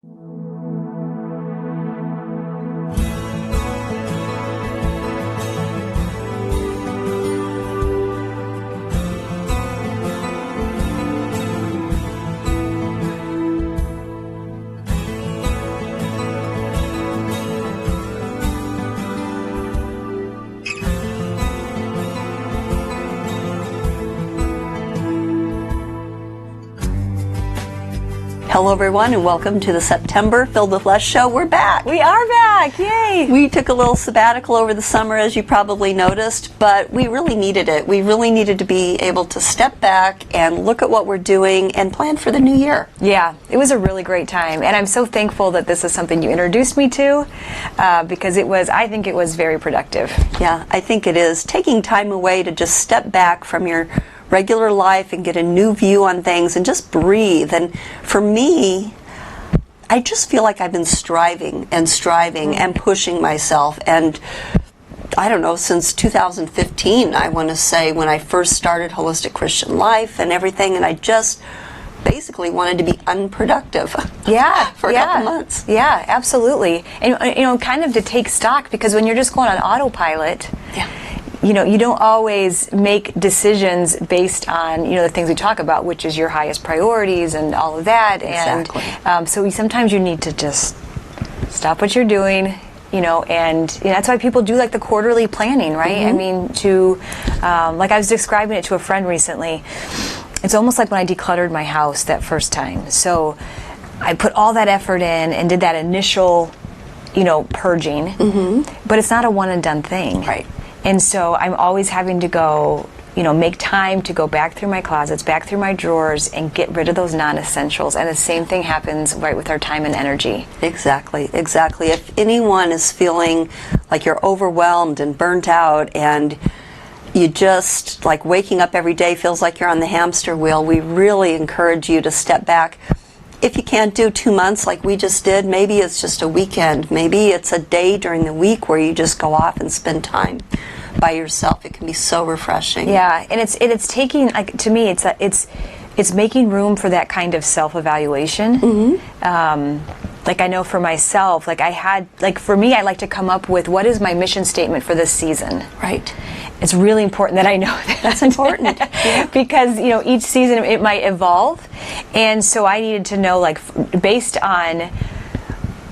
Hello everyone and welcome to the September Filled with Less show. We're back. We are back. Yay. We took a little sabbatical over the summer, as you probably noticed, but we really needed it. We really needed to be able to step back and look at what we're doing and plan for the new year. Yeah, it was a really great time, and I'm so thankful that this is something you introduced me to because I think it was very productive. Yeah, I think it is. Taking time away to just step back from your regular life and get a new view on things and just breathe. And for me, I just feel like I've been striving and pushing myself. And I don't know, since 2015, I want to say, when I first started Holistic Christian Life and everything, and I just basically wanted to be unproductive for a couple months. Yeah, absolutely. And, kind of to take stock, because when you're just going on autopilot, you don't always make decisions based on, the things we talk about, which is your highest priorities and all of that. Exactly. And so sometimes you need to just stop what you're doing, and that's why people do like the quarterly planning, right? Mm-hmm. I mean, like I was describing it to a friend recently, it's almost like when I decluttered my house that first time. So I put all that effort in and did that initial, purging, but it's not a one and done thing. Right. And so I'm always having to go, make time to go back through my closets, back through my drawers, and get rid of those non-essentials. And the same thing happens right with our time and energy. Exactly. If anyone is feeling like you're overwhelmed and burnt out and you just, like, waking up every day feels like you're on the hamster wheel, we really encourage you to step back. If you can't do 2 months like we just did, maybe it's just a weekend. Maybe it's a day during the week where you just go off and spend time by yourself. It can be so refreshing. Yeah, and it's taking, like, to me, it's making room for that kind of self-evaluation. Like, I know for myself, for me, I like to come up with, what is my mission statement for this season? Right. It's really important that I know that. That's important. Yeah. Because, each season it might evolve. And so I needed to know, based on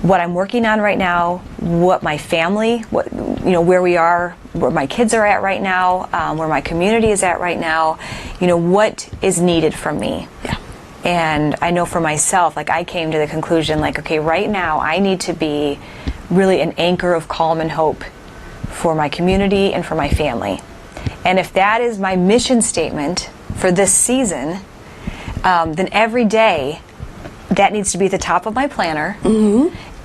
what I'm working on right now, what my family, where we are, where my kids are at right now, where my community is at right now, what is needed from me. Yeah. And I know for myself, I came to the conclusion, okay, right now I need to be really an anchor of calm and hope for my community and for my family. And if that is my mission statement for this season, then every day that needs to be at the top of my planner.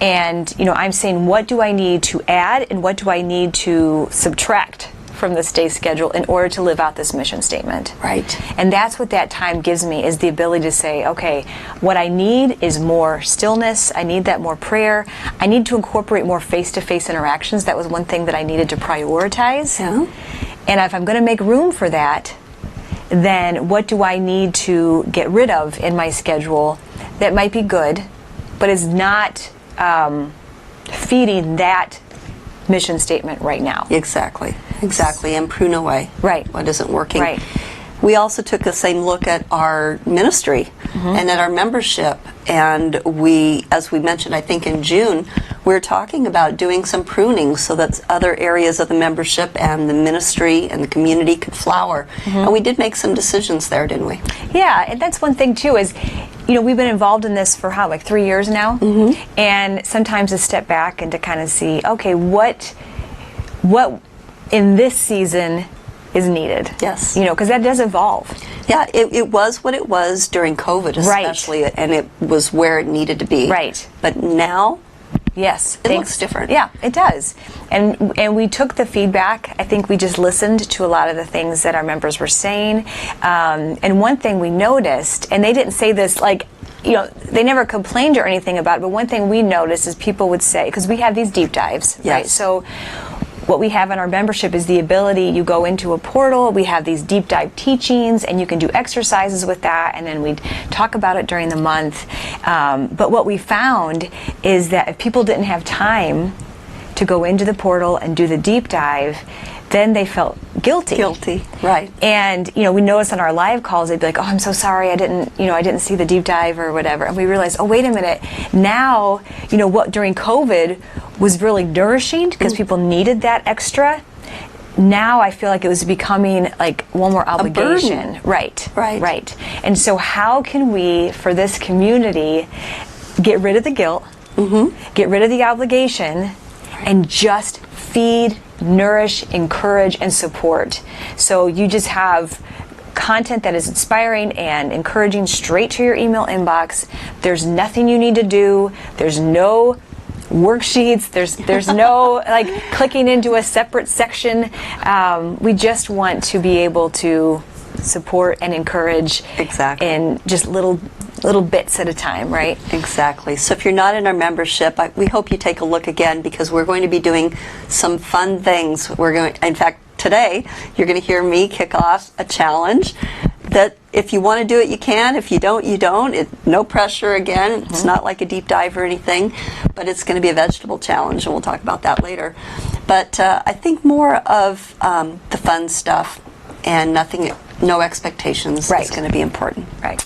And I'm saying, what do I need to add and what do I need to subtract from this day's schedule in order to live out this mission statement. Right. And that's what that time gives me, is the ability to say, okay, what I need is more stillness. I need that more prayer. I need to incorporate more face-to-face interactions. That was one thing that I needed to prioritize. Yeah. And if I'm going to make room for that, then what do I need to get rid of in my schedule that might be good, but is not feeding that mission statement right now? Exactly, and prune away what isn't working. Right. We also took the same look at our ministry and at our membership, and we, as we mentioned, I think in June, we're talking about doing some pruning so that other areas of the membership and the ministry and the community could flower. And we did make some decisions there, didn't we? Yeah, and that's one thing too, is we've been involved in this for 3 years now, and sometimes to step back and to kind of see, okay, what in this season is needed. Yes. Because that does evolve. Yeah, it was what it was during COVID especially, and it was where it needed to be. Right. But now, yes, it looks different. Yeah, it does. And we took the feedback. I think we just listened to a lot of the things that our members were saying. And one thing we noticed, and they didn't say this they never complained or anything about it, but one thing we noticed is people would say, because we have these deep dives, right? So what we have in our membership is the ability, you go into a portal, we have these deep dive teachings, and you can do exercises with that, and then we talk about it during the month. But what we found is that if people didn't have time to go into the portal and do the deep dive, then they felt guilty. Guilty, right. And, we noticed on our live calls, they'd be like, oh, I'm so sorry, I didn't see the deep dive or whatever. And we realized, oh, wait a minute, now, what during COVID was really nourishing because people needed that extra. Now I feel like it was becoming like one more obligation. Right. And so how can we, for this community, get rid of the guilt, get rid of the obligation, and just feed, nourish, encourage, and support? So you just have content that is inspiring and encouraging straight to your email inbox. There's nothing you need to do. There's no worksheets. There's no like clicking into a separate section. We just want to be able to support and encourage in just little bits at a time, right? Exactly. So if you're not in our membership, we hope you take a look again, because we're going to be doing some fun things. In fact, today you're going to hear me kick off a challenge that if you want to do it, you can. If you don't, you don't. No pressure again. It's not like a deep dive or anything, but it's going to be a vegetable challenge, and we'll talk about that later. But I think more of the fun stuff and no expectations is going to be important. Right.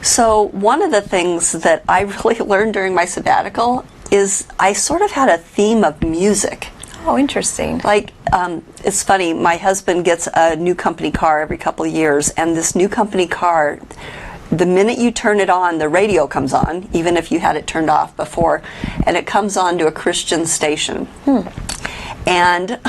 So one of the things that I really learned during my sabbatical is I sort of had a theme of music. Oh, interesting. Like, it's funny, my husband gets a new company car every couple of years, and this new company car, the minute you turn it on, the radio comes on, even if you had it turned off before, and it comes on to a Christian station. And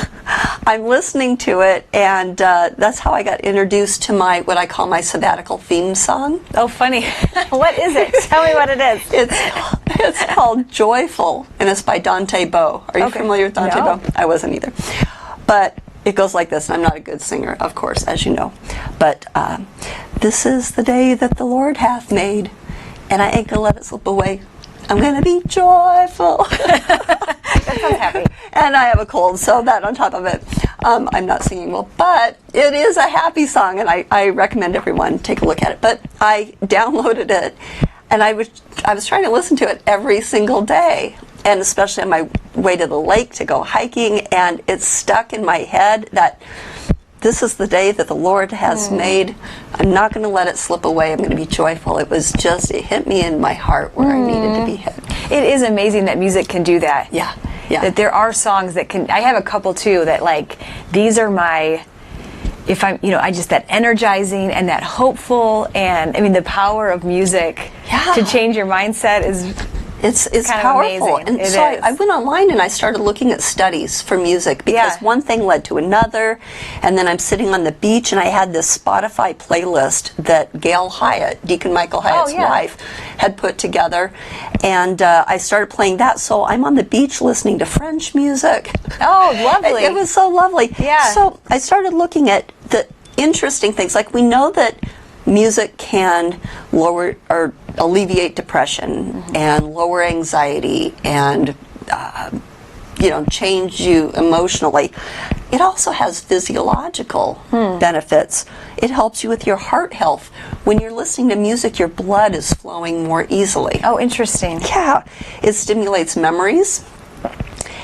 I'm listening to it, and that's how I got introduced to what I call my sabbatical theme song. Oh, funny. What is it? Tell me what it is. It's called Joyful, and it's by Dante Bowe. Are you familiar with Dante Bowe? I wasn't either. But it goes like this, and I'm not a good singer, of course, as you know. But this is the day that the Lord hath made, and I ain't going to let it slip away. I'm going to be joyful. That sounds happy. And I have a cold, so that on top of it, I'm not singing well. But it is a happy song, and I recommend everyone take a look at it. But I downloaded it, and I was trying to listen to it every single day, and especially on my way to the lake to go hiking, and it's stuck in my head that this is the day that the Lord has made. I'm not going to let it slip away. I'm going to be joyful. It hit me in my heart where I needed to be hit. It is amazing that music can do that. Yeah. That there are songs that can, I have a couple too that like, these are my, that energizing and that hopeful, and I mean the power of music to change your mindset is It's kind powerful. of amazing. And so I went online and I started looking at studies for music, because one thing led to another. And then I'm sitting on the beach, and I had this Spotify playlist that Gail Hyatt, Deacon Michael Hyatt's wife, had put together. And I started playing that. So I'm on the beach listening to French music. Oh, lovely. It was so lovely. Yeah. So I started looking at the interesting things. Like, we know that music can lower or alleviate depression and lower anxiety and change you emotionally. It also has physiological benefits. It helps you with your heart health. When you're listening to music, your blood is flowing more easily. Oh, interesting. Yeah. It stimulates memories.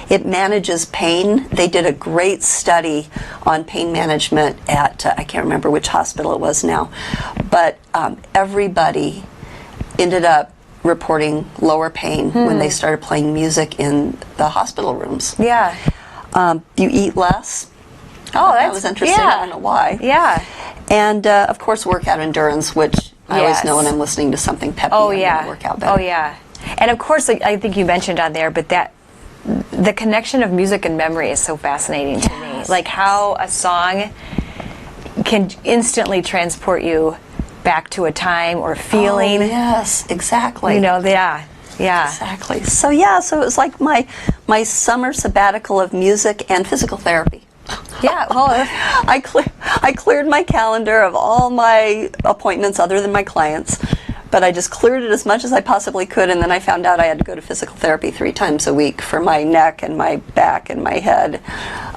It manages pain. They did a great study on pain management at, I can't remember which hospital it was now, but everybody ended up reporting lower pain when they started playing music in the hospital rooms. Yeah. You eat less. Oh, that was interesting. I don't know why. Yeah. And, of course, workout endurance, which I always know when I'm listening to something peppy, I'm going to work out better. Oh, yeah. And, of course, I think you mentioned on there, but the connection of music and memory is so fascinating to me. Like how a song can instantly transport you back to a time or feeling. Oh, yes, exactly. Yeah. Exactly. So it was like my summer sabbatical of music and physical therapy. Yeah, well, I cleared my calendar of all my appointments other than my clients but I just cleared it as much as I possibly could, and then I found out I had to go to physical therapy 3 times a week for my neck and my back and my head.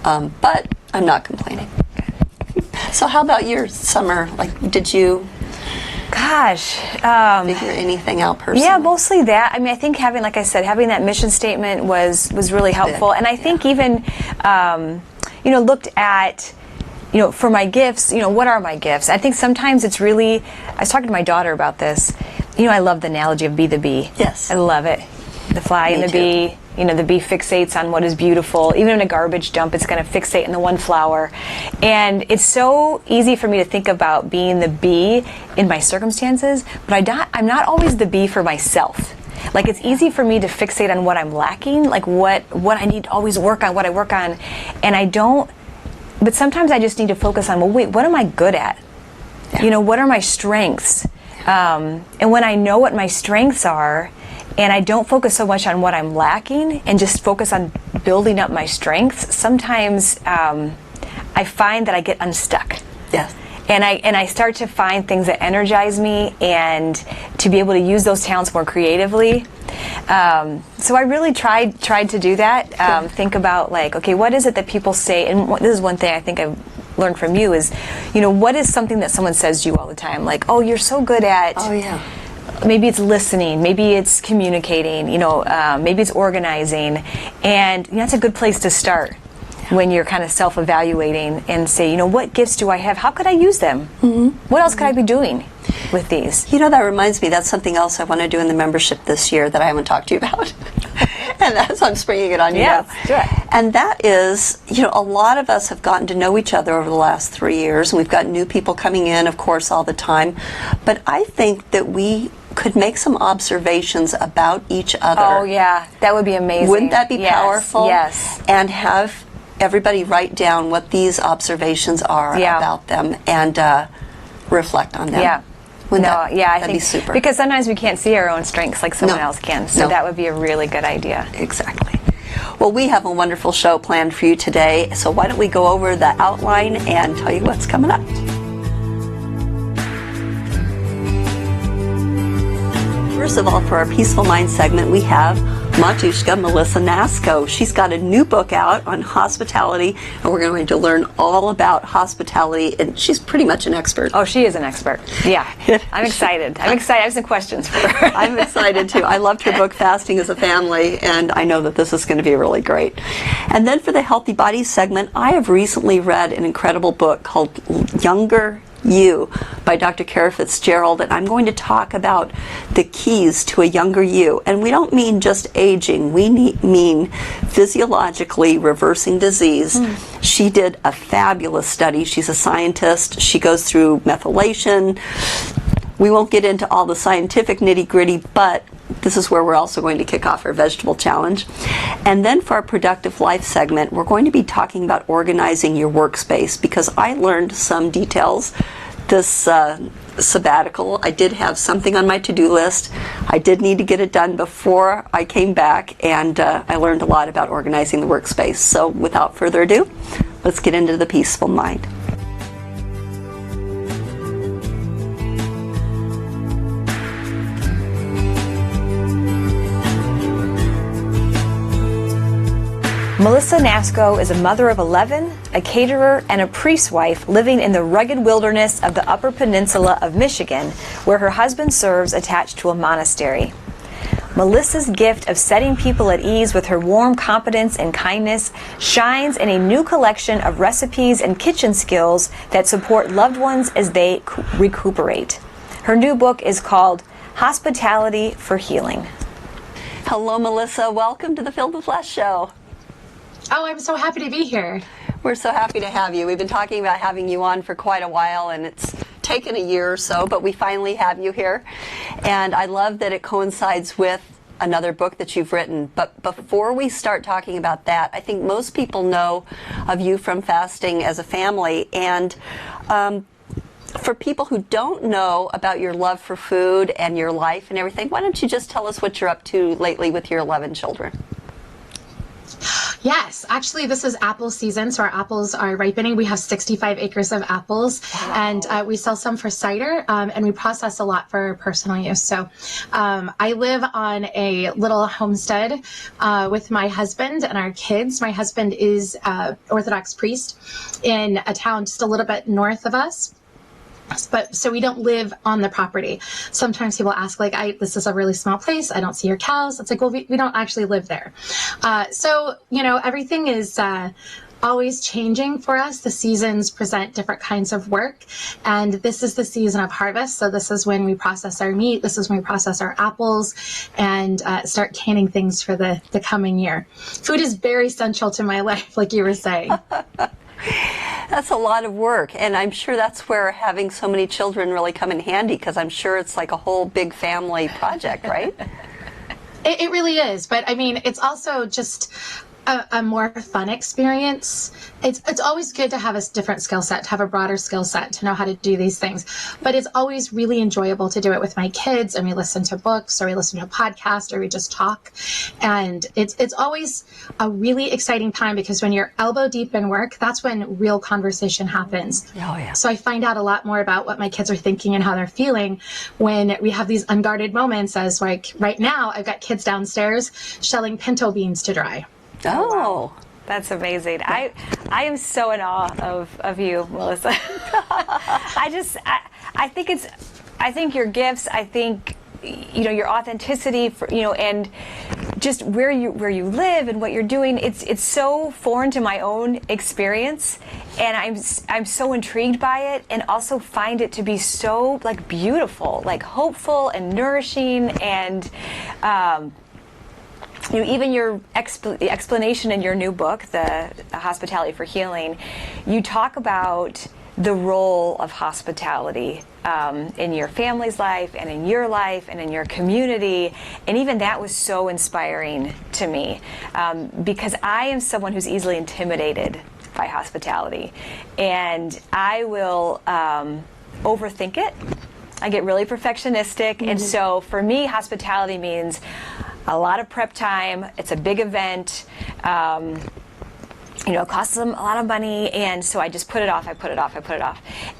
But I'm not complaining. So how about your summer? Like, did you figure anything out personally? Yeah, mostly that. I mean, I think having, like I said, having that mission statement was really helpful. And I think even, looked at, for my gifts, what are my gifts? I think sometimes it's really, I was talking to my daughter about this. I love the analogy of be the bee. Yes. I love it. The fly and the bee. The bee fixates on what is beautiful. Even in a garbage dump, it's going to fixate in the one flower. And it's so easy for me to think about being the bee in my circumstances, but I'm not always the bee for myself. Like, it's easy for me to fixate on what I'm lacking, like what I need to always work on, what I work on, and I don't. But sometimes I just need to focus on, well, wait, what am I good at? Yeah. What are my strengths? And when I know what my strengths are, and I don't focus so much on what I'm lacking and just focus on building up my strengths, sometimes I find that I get unstuck. Yes. And I start to find things that energize me and to be able to use those talents more creatively. So I really tried to do that. Think about, like, okay, what is it that people say? And this is one thing I think I've learned from you is, what is something that someone says to you all the time? Like, oh, you're so good at... Oh, yeah. Maybe it's listening, maybe it's communicating, maybe it's organizing. And that's a good place to start when you're kind of self-evaluating and say, what gifts do I have? How could I use them? Mm-hmm. What else could I be doing with these? That reminds me, that's something else I want to do in the membership this year that I haven't talked to you about. And that's why I'm springing it on you now. Do it. And that is, a lot of us have gotten to know each other over the last 3 years, and we've got new people coming in, of course, all the time. But I think that we could make some observations about each other. Oh, yeah. That would be amazing. Wouldn't that be powerful? Yes. And have everybody write down what these observations are about them and reflect on them. Yeah. I think be super. Because sometimes we can't see our own strengths like someone else can. So that would be a really good idea. Exactly. Well, we have a wonderful show planned for you today. So why don't we go over the outline and tell you what's coming up. First of all, for our Peaceful Mind segment, we have Matushka Melissa Naasko. She's got a new book out on hospitality, and we're going to learn all about hospitality, and she's pretty much an expert. Oh, she is an expert. Yeah. I'm excited. I have some questions for her. I'm excited, too. I loved her book, Fasting as a Family, and I know that this is going to be really great. And then for the Healthy Bodies segment, I have recently read an incredible book called Younger You by Dr. Cara Fitzgerald, and I'm going to talk about the keys to a younger you. And we don't mean just aging, we mean physiologically reversing disease. She did a fabulous study. She's a scientist. She goes through methylation. We won't get into all the scientific nitty-gritty, but this is where we're also going to kick off our vegetable challenge. And then for our productive life segment, we're going to be talking about organizing your workspace, because I learned some details this sabbatical. I did have something on my to-do list. I did need to get it done before I came back, and I learned a lot about organizing the workspace. So without further ado, let's get into the Peaceful Mind. Melissa Naasko is a mother of 11, a caterer, and a priest's wife living in the rugged wilderness of the Upper Peninsula of Michigan, where her husband serves attached to a monastery. Melissa's gift of setting people at ease with her warm competence and kindness shines in a new collection of recipes and kitchen skills that support loved ones as they recuperate. Her new book is called Hospitality for Healing. Hello, Melissa. Welcome to the Filled with Less show. Oh, I'm so happy to be here. We're so happy to have you. We've been talking about having you on for quite a while, and it's taken a year or so, but we finally have you here. And I love that it coincides with another book that you've written. But before we start talking about that, I think most people know of you from Fasting as a Family. And for people who don't know about your love for food and your life and everything, why don't you just tell us what you're up to lately with your 11 children? Yes, actually, this is apple season, so our apples are ripening. We have 65 acres of apples, and we sell some for cider, and we process a lot for personal use. So I live on a little homestead with my husband and our kids. My husband is an Orthodox priest in a town just a little bit north of us. But so we don't live on the property. Sometimes people ask, like, this is a really small place. I don't see your cows. It's like, well, we don't actually live there. So, everything is always changing for us. The seasons present different kinds of work. And this is the season of harvest. So this is when we process our meat. This is when we process our apples and start canning things for the coming year. Food is very central to my life, like you were saying. That's a lot of work, and I'm sure that's where having so many children really come in handy, because I'm sure it's like a whole big family project, right? It really is, but I mean, it's also just a more fun experience. It's always good to have a different skill set, to have a broader skill set, to know how to do these things. But it's always really enjoyable to do it with my kids, and we listen to books, or we listen to a podcast, or we just talk. And it's always a really exciting time, because when you're elbow deep in work, that's when real conversation happens. Oh, yeah. So I find out a lot more about what my kids are thinking and how they're feeling when we have these unguarded moments, as like right now, I've got kids downstairs shelling pinto beans to dry. Oh, wow. That's amazing. I am so in awe of you, Melissa. I think your gifts, I think, your authenticity, and just where you live and what you're doing, it's so foreign to my own experience, and I'm so intrigued by it, and also find it to be so like beautiful, like hopeful and nourishing, and even your explanation in your new book, the Hospitality for Healing, you talk about the role of hospitality in your family's life and in your life and in your community. And even that was so inspiring to me, because I am someone who's easily intimidated by hospitality. And I will overthink it. I get really perfectionistic. Mm-hmm. And so for me, hospitality means a lot of prep time. It's a big event. It costs them a lot of money, and so I just put it off.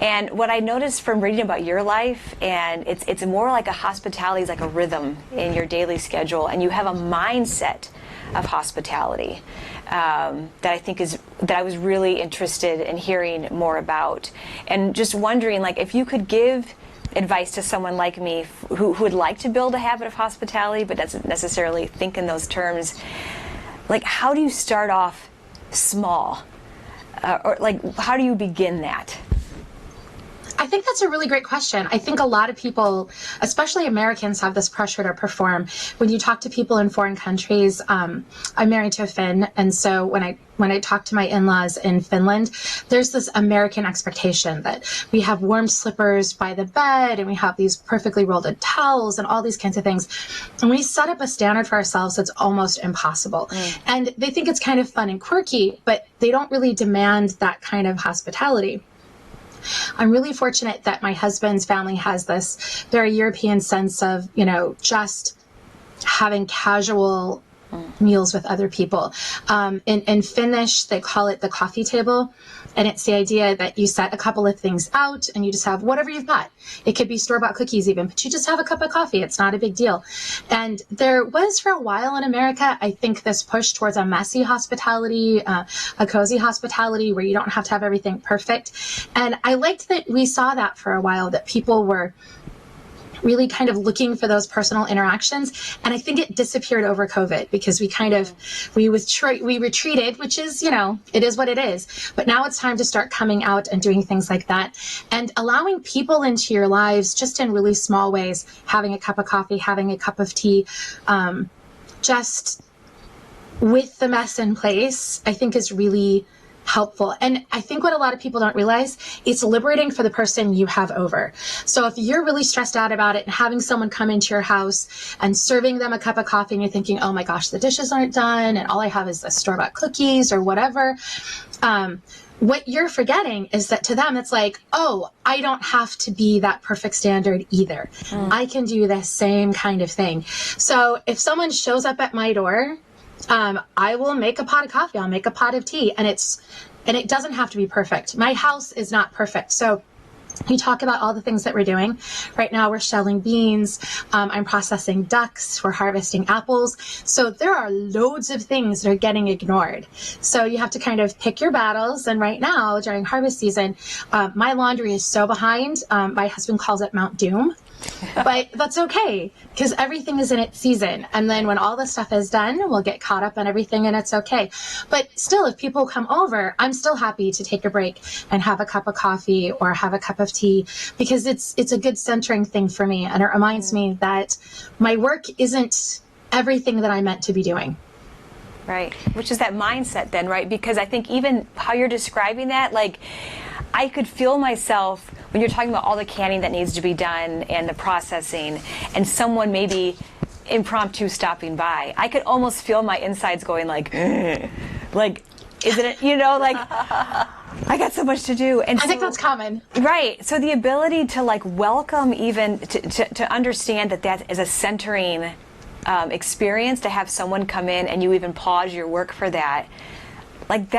And what I noticed from reading about your life, and it's more like a hospitality is like a rhythm in your daily schedule, and you have a mindset of hospitality that I think that I was really interested in hearing more about, and just wondering, like, if you could give advice to someone like me who would like to build a habit of hospitality but doesn't necessarily think in those terms, like, how do you start off small, or like, how do you begin that? I think that's a really great question. I think a lot of people, especially Americans, have this pressure to perform. When you talk to people in foreign countries, I'm married to a Finn, and so when I talk to my in-laws in Finland, there's this American expectation that we have warm slippers by the bed, and we have these perfectly rolled up towels and all these kinds of things. And we set up a standard for ourselves that's almost impossible. And they think it's kind of fun and quirky, but they don't really demand that kind of hospitality. I'm really fortunate that my husband's family has this very European sense of, just having casual meals with other people. In Finnish, they call it the coffee table. And it's the idea that you set a couple of things out and you just have whatever you've got. It could be store-bought cookies even, but you just have a cup of coffee. It's not a big deal. And there was, for a while in America, I think, this push towards a messy hospitality, a cozy hospitality where you don't have to have everything perfect. And I liked that we saw that for a while, that people were really kind of looking for those personal interactions. And I think it disappeared over COVID, because we retreated, which is, it is what it is. But now it's time to start coming out and doing things like that, and allowing people into your lives just in really small ways, having a cup of coffee, having a cup of tea, just with the mess in place, I think is really helpful. And I think what a lot of people don't realize, it's liberating for the person you have over. So if you're really stressed out about it, and having someone come into your house and serving them a cup of coffee, and you're thinking, oh my gosh, the dishes aren't done, and all I have is the store-bought cookies or whatever, what you're forgetting is that to them, it's like, oh, I don't have to be that perfect standard either. I can do the same kind of thing. So if someone shows up at my door I will make a pot of coffee. I'll make a pot of tea, and it doesn't have to be perfect. My house is not perfect. So you talk about all the things that we're doing. Right now we're shelling beans. I'm processing ducks. We're harvesting apples. So there are loads of things that are getting ignored. So you have to kind of pick your battles. And right now during harvest season, my laundry is so behind. My husband calls it Mount Doom. But that's okay, because everything is in its season. And then when all the stuff is done, we'll get caught up on everything, and it's okay. But still, if people come over, I'm still happy to take a break and have a cup of coffee or have a cup of tea, because it's a good centering thing for me. And it reminds me that my work isn't everything that I'm meant to be doing. Right. Which is that mindset then, right? Because I think even how you're describing that, like, I could feel myself when you're talking about all the canning that needs to be done and the processing, and someone maybe impromptu stopping by. I could almost feel my insides going like, isn't it, like, I got so much to do. And I think that's common. Right. So the ability to like welcome, even to understand that is a centering experience, to have someone come in and you even pause your work for that. Like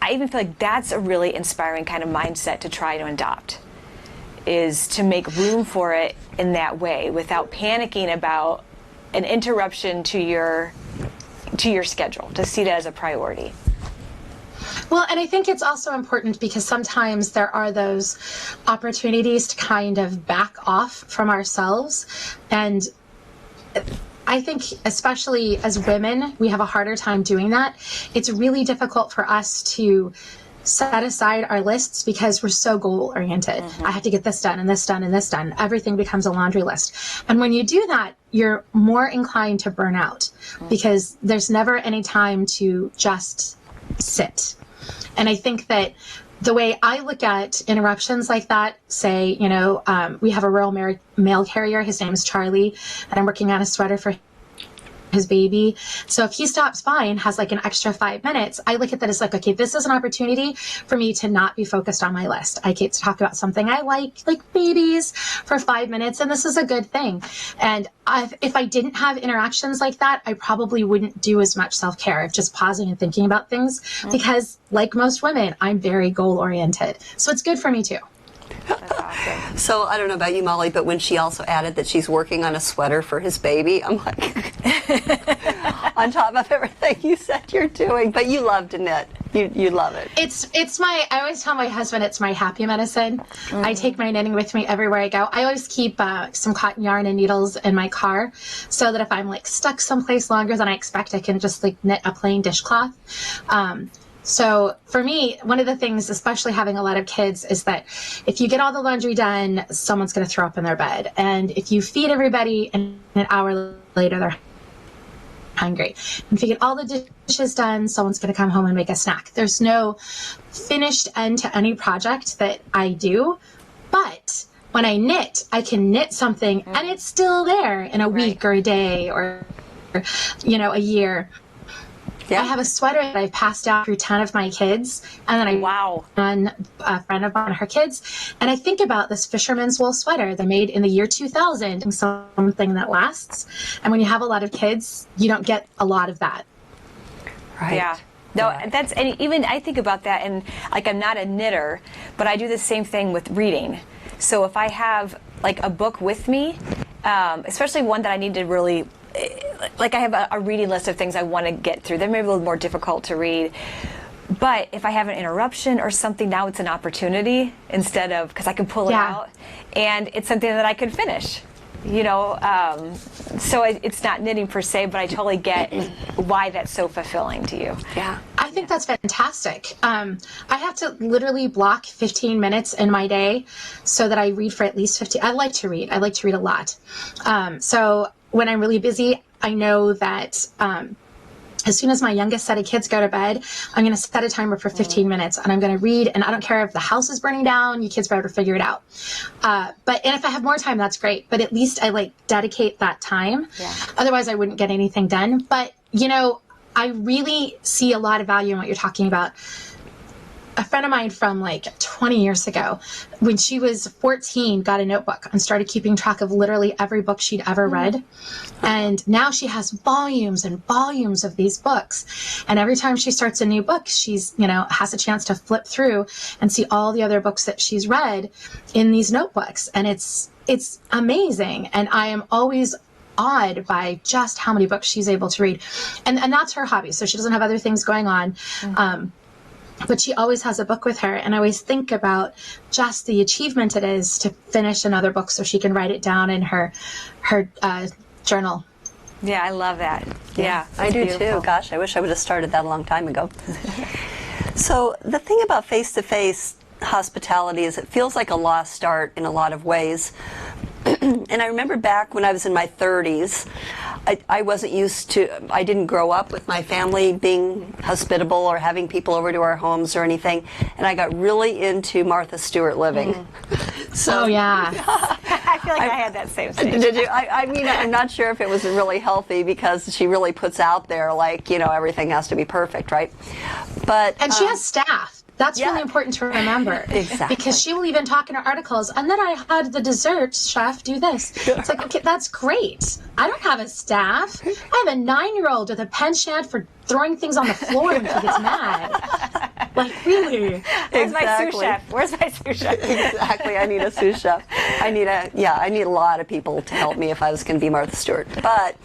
I even feel like that's a really inspiring kind of mindset to try to adopt, is to make room for it in that way without panicking about an interruption to your schedule, to see that as a priority. Well, and I think it's also important because sometimes there are those opportunities to kind of back off from ourselves. And I think especially as women, we have a harder time doing that. It's really difficult for us to set aside our lists because we're so goal oriented. I have to get this done and this done and this done. Everything becomes a laundry list. And when you do that, you're more inclined to burn out because there's never any time to just sit. And I think that the way I look at interruptions like that, say, we have a rural mail carrier. His name is Charlie, and I'm working on a sweater for his baby. So if he stops by and has like an extra 5 minutes, I look at that as like, okay, this is an opportunity for me to not be focused on my list. I get to talk about something I like babies, for 5 minutes, and this is a good thing. And if I didn't have interactions like that, I probably wouldn't do as much self-care of just pausing and thinking about things because, like most women, I'm very goal-oriented. So it's good for me too. That's awesome. So I don't know about you, Molly, but when she also added that she's working on a sweater for his baby, I'm like, on top of everything you said you're doing, but you love to knit. You love it. I always tell my husband it's my happy medicine. I take my knitting with me everywhere I go. I always keep some cotton yarn and needles in my car so that if I'm like stuck someplace longer than I expect, I can just like knit a plain dishcloth. So for me, one of the things, especially having a lot of kids, is that if you get all the laundry done, someone's going to throw up in their bed. And if you feed everybody and an hour later, they're hungry. And if you get all the dishes done, someone's going to come home and make a snack. There's no finished end to any project that I do. But when I knit, I can knit something and it's still there in a week or a day or, a year. Yeah. I have a sweater that I've passed out through 10 of my kids, and then on a friend of mine, her kids, and I think about this fisherman's wool sweater they made in the year 2000, something that lasts. And when you have a lot of kids, you don't get a lot of that. Right. Yeah. No, and even I think about that, and like I'm not a knitter, but I do the same thing with reading. So if I have like a book with me, especially one that I need to really, like I have a reading list of things I want to get through. They're maybe a little more difficult to read. But if I have an interruption or something, now it's an opportunity instead of, because I can pull it out, and it's something that I can finish. So it's not knitting per se, but I totally get why that's so fulfilling to you. Yeah. I think that's fantastic. I have to literally block 15 minutes in my day so that I read for at least 15. I like to read. I like to read a lot. So when I'm really busy, I know that as soon as my youngest set of kids go to bed, I'm going to set a timer for 15 minutes and I'm going to read, and I don't care if the house is burning down, you kids better figure it out. And if I have more time, that's great. But at least I dedicate that time. Yeah. Otherwise I wouldn't get anything done. But, I really see a lot of value in what you're talking about. a friend of mine from like 20 years ago, when she was 14, got a notebook and started keeping track of literally every book she'd ever read. And now she has volumes and volumes of these books. And every time she starts a new book, she's, has a chance to flip through and see all the other books that she's read in these notebooks. And it's amazing. And I am always awed by just how many books she's able to read. And that's her hobby. So she doesn't have other things going on. But she always has a book with her. And I always think about just the achievement it is to finish another book so she can write it down in her journal. Yeah, I love that. Yeah, I do beautiful. too. Gosh, I wish I would have started that a long time ago. So the thing about face-to-face hospitality is it feels like a lost art in a lot of ways. And I remember back when I was in my 30s, I wasn't used to, I didn't grow up with my family being hospitable or having people over to our homes or anything. And I got really into Martha Stewart living. So, oh, yeah. I feel like I had that same thing. Did you? I mean, I'm not sure if it was really healthy because she really puts out there like, everything has to be perfect, right? But And she has staff. That's Yeah. really important to remember. Exactly. Because she will even talk in her articles, and then I had the dessert chef do this. It's like, okay, that's great. I don't have a staff. I have a 9-year-old with a penchant for throwing things on the floor when she gets mad. Like, really? Where's my sous Exactly. chef? Where's my sous chef? Exactly. I need a sous chef. I need a lot of people to help me if I was going to be Martha Stewart. But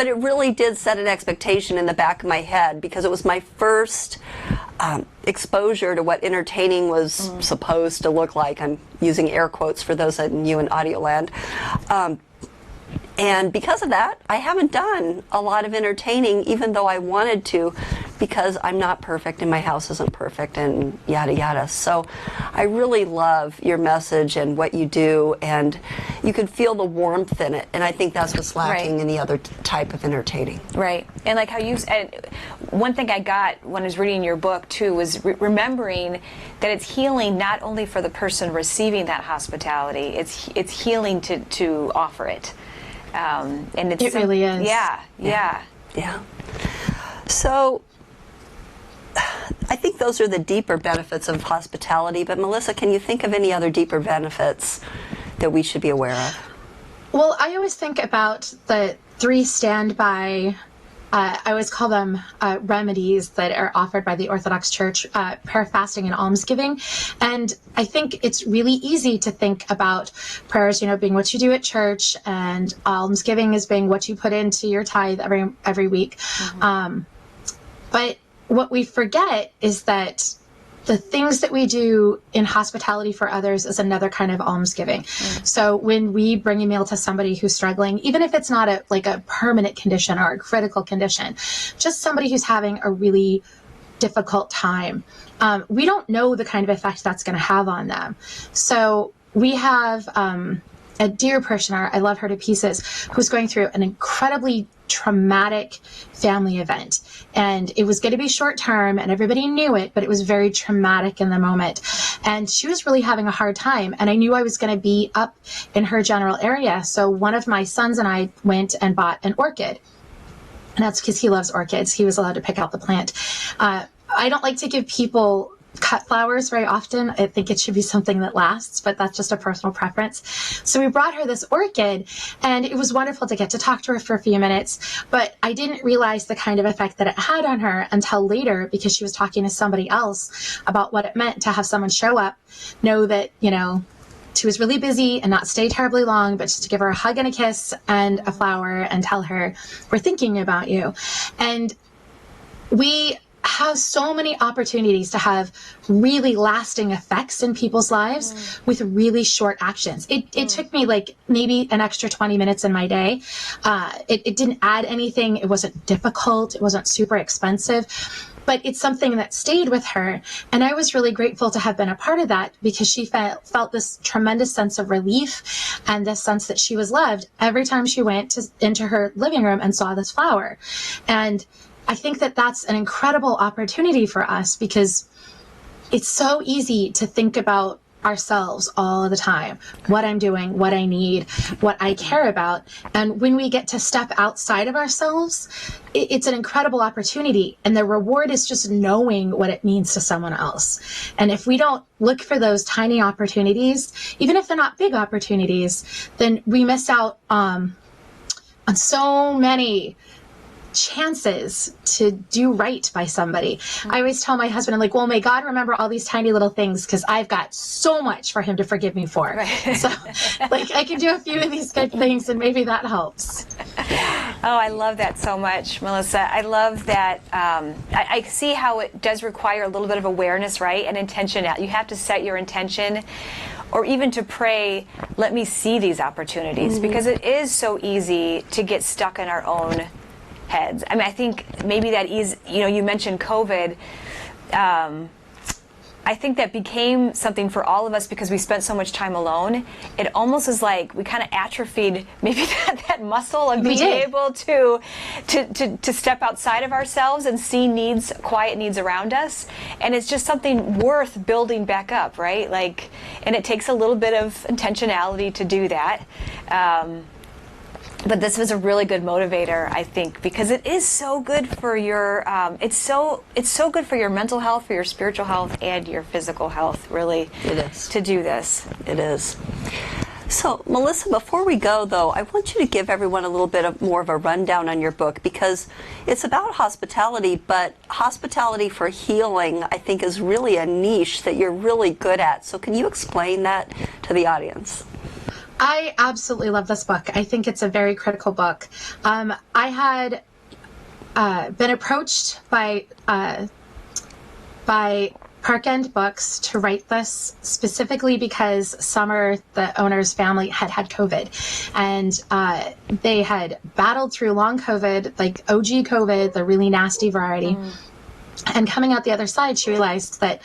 it really did set an expectation in the back of my head because it was my first exposure to what entertaining was supposed to look like. I'm using air quotes for those in you in audio land. And because of that, I haven't done a lot of entertaining, even though I wanted to, because I'm not perfect and my house isn't perfect and yada yada. So I really love your message and what you do, and you can feel the warmth in it. And I think that's what's lacking in the other type of entertaining. Right. And like how and one thing I got when I was reading your book too was remembering that it's healing not only for the person receiving that hospitality, it's healing to offer it. And It really is. Yeah. So I think those are the deeper benefits of hospitality. But Melissa, can you think of any other deeper benefits that we should be aware of? Well, I always think about the 3 standby, I always call them remedies that are offered by the Orthodox Church, prayer, fasting, and almsgiving. And I think it's really easy to think about prayers, being what you do at church, and almsgiving as being what you put into your tithe every week. But what we forget is that the things that we do in hospitality for others is another kind of almsgiving. So when we bring a meal to somebody who's struggling, even if it's not a permanent condition or a critical condition, just somebody who's having a really difficult time, we don't know the kind of effect that's going to have on them. So we have a dear parishioner, I love her to pieces, who's going through an incredibly traumatic family event. And it was going to be short term and everybody knew it, but it was very traumatic in the moment. And she was really having a hard time. And I knew I was going to be up in her general area. So one of my sons and I went and bought an orchid. And that's because he loves orchids. He was allowed to pick out the plant. I don't like to give people cut flowers very often. I think it should be something that lasts, but that's just a personal preference. So we brought her this orchid, and it was wonderful to get to talk to her for a few minutes, but I didn't realize the kind of effect that it had on her until later, because she was talking to somebody else about what it meant to have someone show up, know that, she was really busy and not stay terribly long, but just to give her a hug and a kiss and a flower and tell her, we're thinking about you. And we have so many opportunities to have really lasting effects in people's lives with really short actions. It took me maybe an extra 20 minutes in my day. It didn't add anything. It wasn't difficult. It wasn't super expensive, but it's something that stayed with her. And I was really grateful to have been a part of that, because she felt this tremendous sense of relief and this sense that she was loved every time she went into her living room and saw this flower. And I think that that's an incredible opportunity for us, because it's so easy to think about ourselves all the time, what I'm doing, what I need, what I care about. And when we get to step outside of ourselves, it's an incredible opportunity. And the reward is just knowing what it means to someone else. And if we don't look for those tiny opportunities, even if they're not big opportunities, then we miss out on so many chances to do right by somebody. I always tell my husband, I'm like, well, may God remember all these tiny little things, because I've got so much for him to forgive me for. Right. So like I can do a few of these good things and maybe that helps. Oh, I love that so much, Melissa. I love that. I see how it does require a little bit of awareness, right? And intention. You have to set your intention, or even to pray, let me see these opportunities, because it is so easy to get stuck in our own heads. I mean, I think maybe that is, you mentioned COVID. I think that became something for all of us because we spent so much time alone. It almost is like we kind of atrophied maybe that muscle of being able to step outside of ourselves and see quiet needs around us. And it's just something worth building back up, right? And it takes a little bit of intentionality to do that. But this was a really good motivator, I think, because it is so good for your it's so good for your mental health, for your spiritual health, and your physical health. Really, it is to do this. It is. So, Melissa, before we go, though, I want you to give everyone a little bit more of a rundown on your book, because it's about hospitality, but hospitality for healing, I think, is really a niche that you're really good at. So, can you explain that to the audience? I absolutely love this book. I think it's a very critical book. I had been approached by Park End Books to write this specifically because Summer, the owner's family, had COVID. And they had battled through long COVID, like OG COVID, the really nasty variety. And coming out the other side, she realized that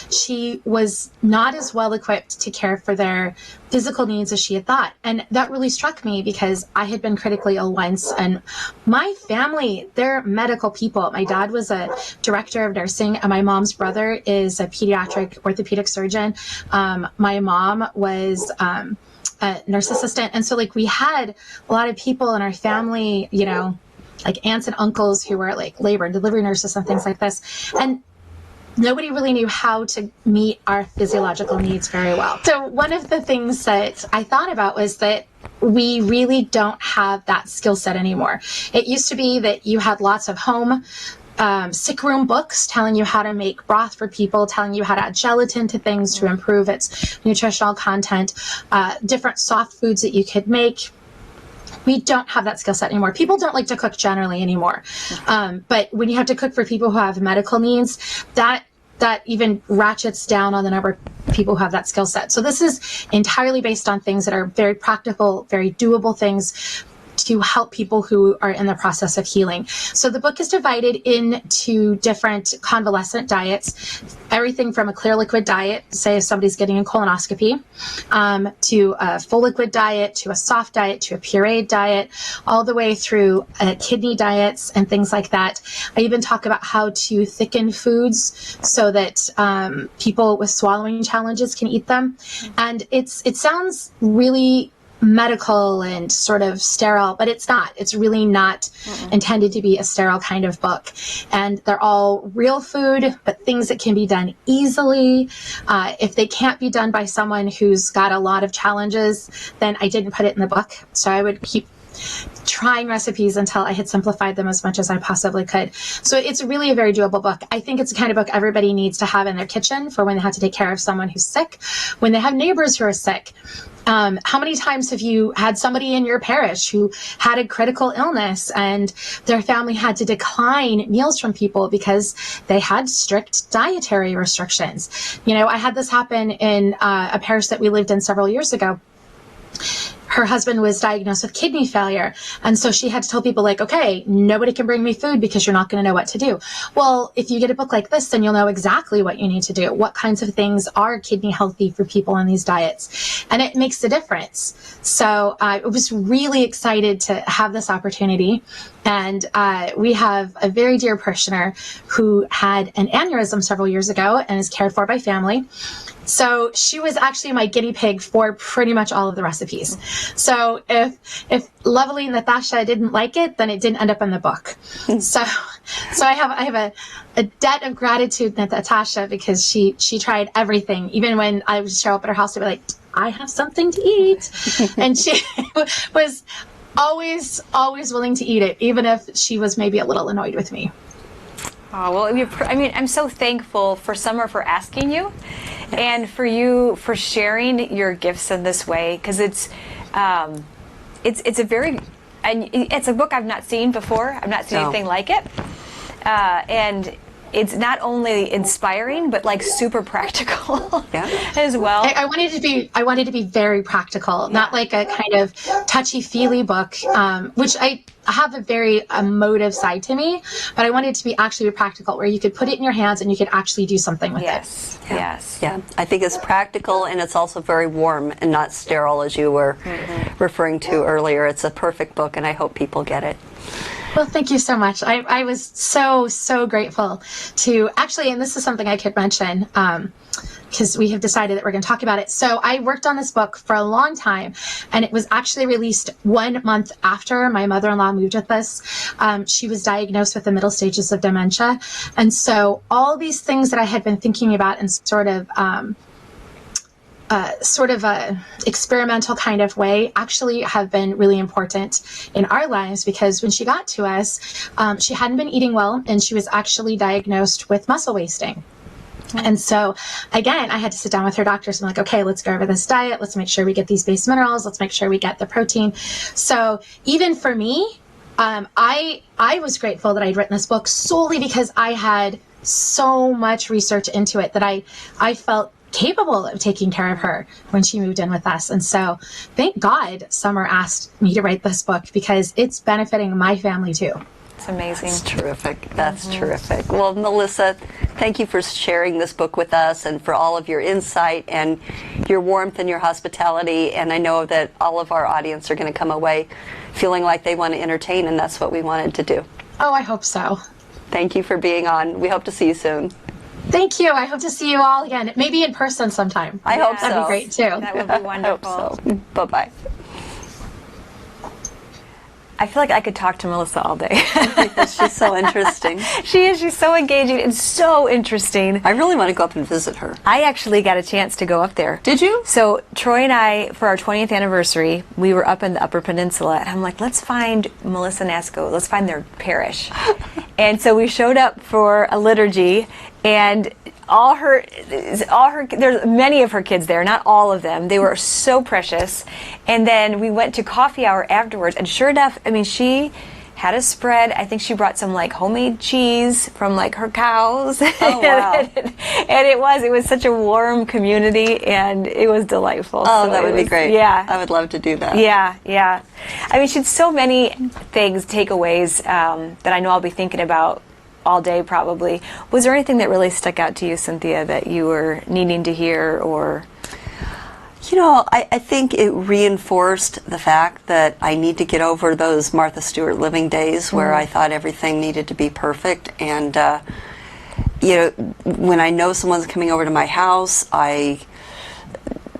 she was not as well equipped to care for their physical needs as she had thought. And that really struck me because I had been critically ill once. And my family, they're medical people. My dad was a director of nursing, and my mom's brother is a pediatric orthopedic surgeon. My mom was a nurse assistant. And so we had a lot of people in our family, like aunts and uncles who were labor and delivery nurses and things like this. And nobody really knew how to meet our physiological needs very well. So one of the things that I thought about was that we really don't have that skill set anymore. It used to be that you had lots of home sick room books telling you how to make broth for people, telling you how to add gelatin to things to improve its nutritional content, different soft foods that you could make. We don't have that skill set anymore. People don't like to cook generally anymore. But when you have to cook for people who have medical needs, that even ratchets down on the number of people who have that skill set. So this is entirely based on things that are very practical, very doable things to help people who are in the process of healing. So the book is divided into different convalescent diets, everything from a clear liquid diet, say if somebody's getting a colonoscopy, to a full liquid diet, to a soft diet, to a pureed diet, all the way through kidney diets and things like that. I even talk about how to thicken foods so that people with swallowing challenges can eat them. And it sounds really medical and sort of sterile, but it's not. It's really not intended to be a sterile kind of book. And they're all real food, but things that can be done easily. If they can't be done by someone who's got a lot of challenges, then I didn't put it in the book. So I would keep trying recipes until I had simplified them as much as I possibly could. So it's really a very doable book. I think it's the kind of book everybody needs to have in their kitchen for when they have to take care of someone who's sick, when they have neighbors who are sick. How many times have you had somebody in your parish who had a critical illness and their family had to decline meals from people because they had strict dietary restrictions? I had this happen in a parish that we lived in several years ago. her husband was diagnosed with kidney failure. And so she had to tell people like, okay, nobody can bring me food because you're not going to know what to do. Well, if you get a book like this, then you'll know exactly what you need to do. What kinds of things are kidney healthy for people on these diets? And it makes a difference. So I was really excited to have this opportunity. And we have a very dear parishioner who had an aneurysm several years ago and is cared for by family. So she was actually my guinea pig for pretty much all of the recipes. So if lovely Natasha didn't like it, then it didn't end up in the book. So I have a debt of gratitude to Natasha because she tried everything. Even when I would show up at her house to be like, I have something to eat. And she was always willing to eat it, even if she was maybe a little annoyed with me. Oh, well, I mean, I'm so thankful for Summer for asking you and for you for sharing your gifts in this way, because it's a book I've not seen before. I've not seen anything like it. And it's not only inspiring, but like super practical as well. I wanted to be very practical, not like a kind of touchy-feely book, which I have a very emotive side to me, but I wanted it to be actually practical, where you could put it in your hands and you could actually do something with it. Yes. Yeah, I think it's practical, and it's also very warm and not sterile, as you were referring to earlier. It's a perfect book, and I hope people get it. Well, thank you so much. I was so grateful to actually, and this is something I could mention, because we have decided that we're going to talk about it. So I worked on this book for a long time, and it was actually released 1 month after my mother-in-law moved with us. She was diagnosed with the middle stages of dementia. And so all these things that I had been thinking about in sort of a experimental kind of way actually have been really important in our lives, because when she got to us, she hadn't been eating well, and she was actually diagnosed with muscle wasting. And so, again, I had to sit down with her doctors and I'm like, okay, let's go over this diet. Let's make sure we get these base minerals. Let's make sure we get the protein. So even for me, I was grateful that I'd written this book solely because I had so much research into it that I felt capable of taking care of her when she moved in with us. And so thank God Summer asked me to write this book, because it's benefiting my family too. It's amazing. That's terrific. That's terrific. Well, Melissa, thank you for sharing this book with us and for all of your insight and your warmth and your hospitality. And I know that all of our audience are going to come away feeling like they want to entertain, and that's what we wanted to do. Oh, I hope so. Thank you for being on. We hope to see you soon. Thank you. I hope to see you all again, maybe in person sometime. I hope so. That'd be great too. That would be wonderful. I hope so. Bye-bye. I feel like I could talk to Melissa all day. She's so interesting. She is. She's so engaging and so interesting. I really want to go up and visit her. I actually got a chance to go up there. Did you? So Troy and I, for our 20th anniversary, we were up in the Upper Peninsula, and I'm like, let's find Melissa Naasko. Let's find their parish. And so we showed up for a liturgy, and there's many of her kids there, not all of them. They were so precious. And then we went to coffee hour afterwards, and sure enough, I mean, she had a spread. I think she brought some like homemade cheese from like her cows. Oh, wow. And it was such a warm community, and it was delightful. Oh, so that would be great. Yeah. I would love to do that. Yeah. I mean, she had so many things, takeaways, that I know I'll be thinking about all day probably. Was there anything that really stuck out to you, Cynthia, that you were needing to hear? Or I think it reinforced the fact that I need to get over those Martha Stewart living days where I thought everything needed to be perfect. And when I know someone's coming over to my house, I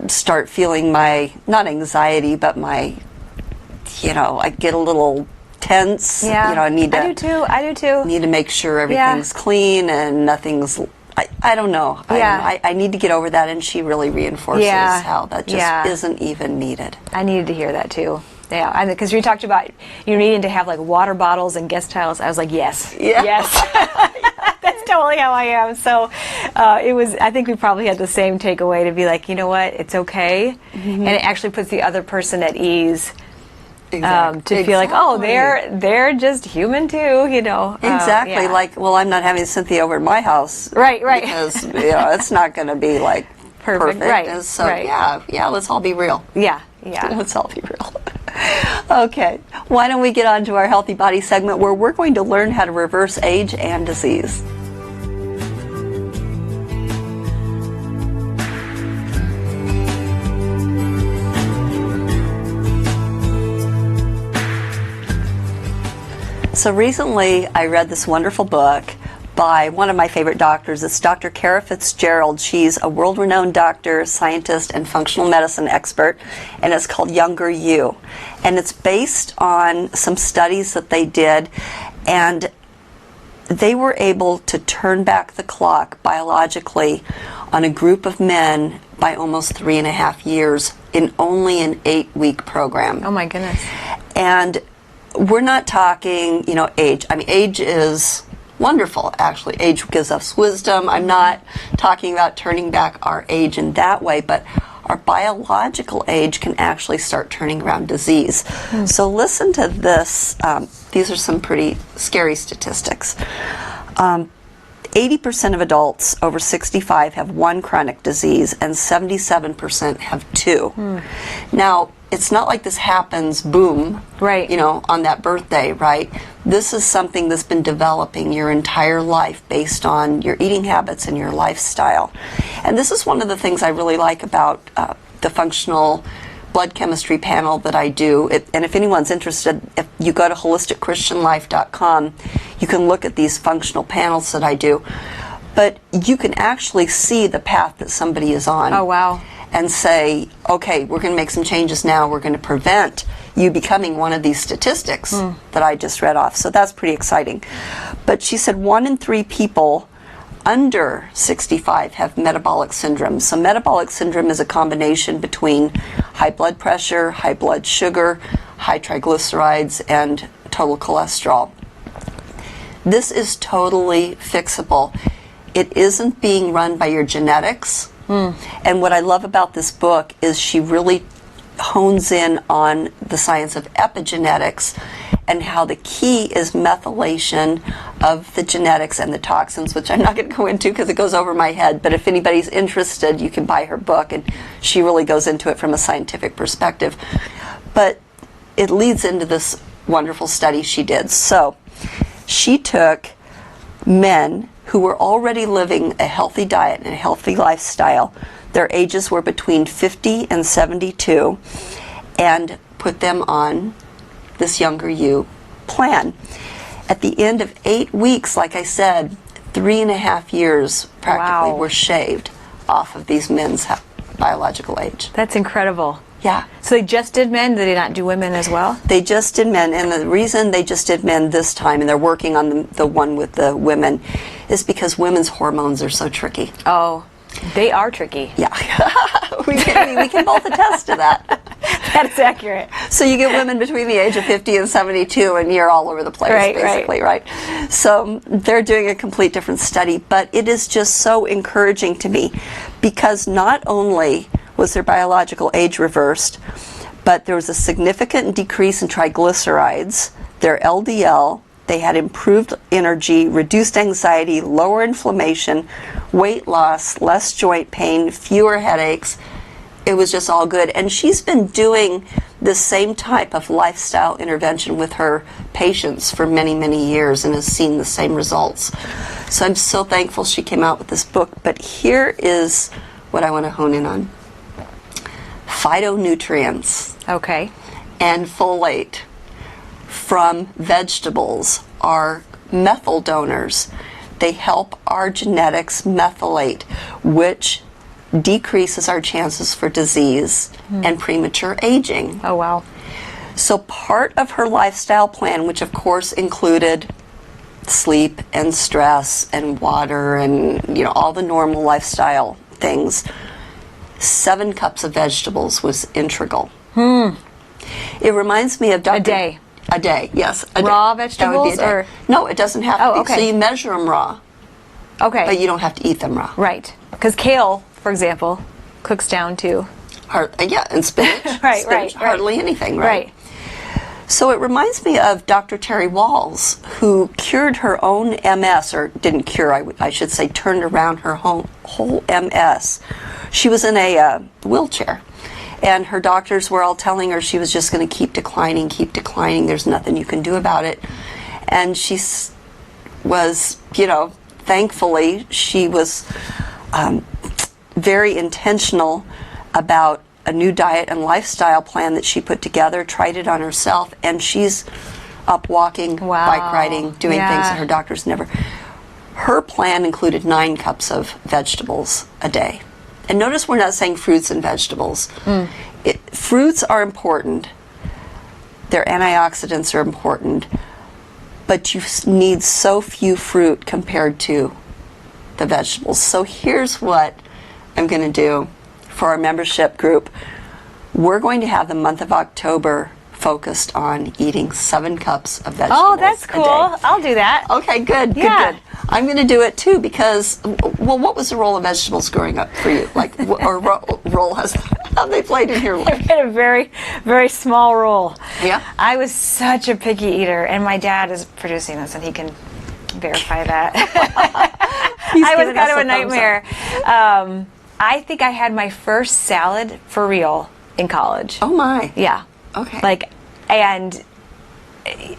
start feeling my, not anxiety, but my, I get a little tense. Yeah. I do too. Need to make sure everything's clean and nothing's. I don't know. Yeah. I need to get over that, and she really reinforces how that just isn't even needed. I needed to hear that too. Yeah, because you talked about you needing to have like water bottles and guest tiles. I was like, yes. That's totally how I am. So it was. I think we probably had the same takeaway to be like, you know what, it's okay, and it actually puts the other person at ease. To feel like, oh, they're just human too, Exactly. Like, well, I'm not having Cynthia over at my house. Right. Because it's not going to be like perfect. Right. And so right. yeah, let's all be real. Yeah. Yeah. Let's all be real. Okay, why don't we get on to our Healthy Body segment where we're going to learn how to reverse age and disease. So recently I read this wonderful book by one of my favorite doctors. It's Dr. Cara Fitzgerald. She's a world-renowned doctor, scientist, and functional medicine expert, and it's called Younger You. And it's based on some studies that they did, and they were able to turn back the clock biologically on a group of men by almost 3.5 years in only an 8-week program. Oh my goodness. And we're not talking, age. I mean, age is wonderful, actually. Age gives us wisdom. I'm not talking about turning back our age in that way, but our biological age can actually start turning around disease. So listen to this. These are some pretty scary statistics. 80% of adults over 65 have one chronic disease, and 77% have two. Now, it's not like this happens, boom, right? On that birthday, right? This is something that's been developing your entire life based on your eating habits and your lifestyle. And this is one of the things I really like about the functional blood chemistry panel that I do. And if anyone's interested, if you go to holisticchristianlife.com, you can look at these functional panels that I do. But you can actually see the path that somebody is on. Oh, wow. And say, okay, we're going to make some changes now. We're going to prevent you becoming one of these statistics that I just read off. So that's pretty exciting. But she said 1 in 3 people under 65 have metabolic syndrome. So metabolic syndrome is a combination between high blood pressure, high blood sugar, high triglycerides, and total cholesterol. This is totally fixable. It isn't being run by your genetics. And what I love about this book is she really hones in on the science of epigenetics and how the key is methylation of the genetics and the toxins, which I'm not going to go into because it goes over my head. But if anybody's interested, you can buy her book, and she really goes into it from a scientific perspective. But it leads into this wonderful study she did. So she took men who were already living a healthy diet and a healthy lifestyle. Their ages were between 50 and 72, and put them on this Younger You plan. At the end of 8 weeks, like I said, 3.5 years practically were shaved off of these men's biological age. That's incredible. Yeah. So they just did men? Did they not do women as well? They just did men, and the reason they just did men this time, and they're working on the one with the women, is because women's hormones are so tricky. Oh, they are tricky. Yeah. we can both attest to that. That is accurate. So you get women between the age of 50 and 72, and you're all over the place, basically, right? So they're doing a complete different study, but it is just so encouraging to me, because not only was their biological age reversed, but there was a significant decrease in triglycerides, their LDL, they had improved energy, reduced anxiety, lower inflammation, weight loss, less joint pain, fewer headaches. It was just all good. And she's been doing this same type of lifestyle intervention with her patients for many, many years and has seen the same results. So I'm so thankful she came out with this book. But here is what I want to hone in on. Phytonutrients and folate from vegetables are methyl donors. They help our genetics methylate, which decreases our chances for disease and premature aging. Oh, wow. So part of her lifestyle plan, which of course included sleep and stress and water and all the normal lifestyle things, 7 cups of vegetables was integral. It reminds me of Dr. A day. A day, yes. Raw day. vegetables? Or? No, it doesn't have to be. Okay. So you measure them raw. Okay. But you don't have to eat them raw. Right. Because kale, for example, cooks down too. And spinach. Right. Hardly anything, right? So it reminds me of Dr. Terry Walls, who cured her own MS, or didn't cure, I should say, turned around her whole MS. She was in a wheelchair, And her doctors were all telling her she was just going to keep declining. There's nothing you can do about it. And she was, thankfully, she was very intentional about a new diet and lifestyle plan that she put together, tried it on herself, and she's up walking, bike riding, doing things that her doctors never. Her plan included 9 cups of vegetables a day. And notice we're not saying fruits and vegetables. Fruits are important. Their antioxidants are important. But you need so few fruit compared to the vegetables. So here's what I'm going to do for our membership group. We're going to have the month of October focused on eating 7 cups of vegetables. Oh, that's cool. I'll do that. Okay, good. I'm going to do it too because, what was the role of vegetables growing up for you? Role how they played in your life? It played a very, very small role. Yeah? I was such a picky eater, and my dad is producing this, and he can verify that. I was kind of a nightmare. I think I had my first salad for real in college. Oh my. Yeah. Okay. And